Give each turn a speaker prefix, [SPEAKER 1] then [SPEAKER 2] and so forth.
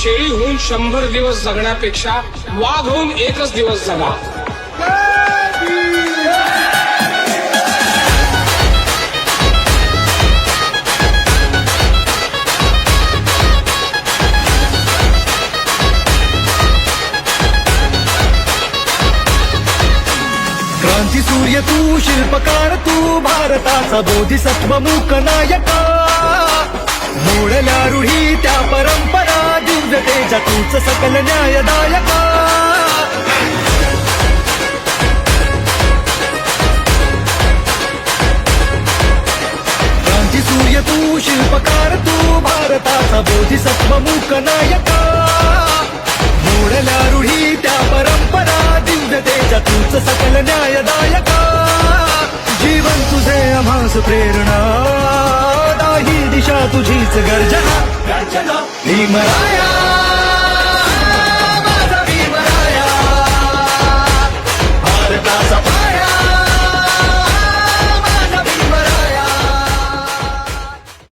[SPEAKER 1] शेळी होऊन 100 दिवस जगण्यापेक्षा वाघ होऊन एकच दिवस जगा.
[SPEAKER 2] क्रांती सूर्य तू, शिल्पकार तू, भारताचा बोधिसत्व मूक नायका. मोडल्या रूढी त्या परंपरा, दिव्यतेच्या तूच सकल न्यायदायका. क्रांती सूर्य तू, शिल्पकार तू, भारताचा बोधिसत्व मूक नायका. मोडल्या रूढी त्या परंपरा, दिव्यतेच्या तूच सकल न्यायदायका. जीवन तुझे आम्हास प्रेरणा, दाही दिशा तुझीच गर्जना. भीमराया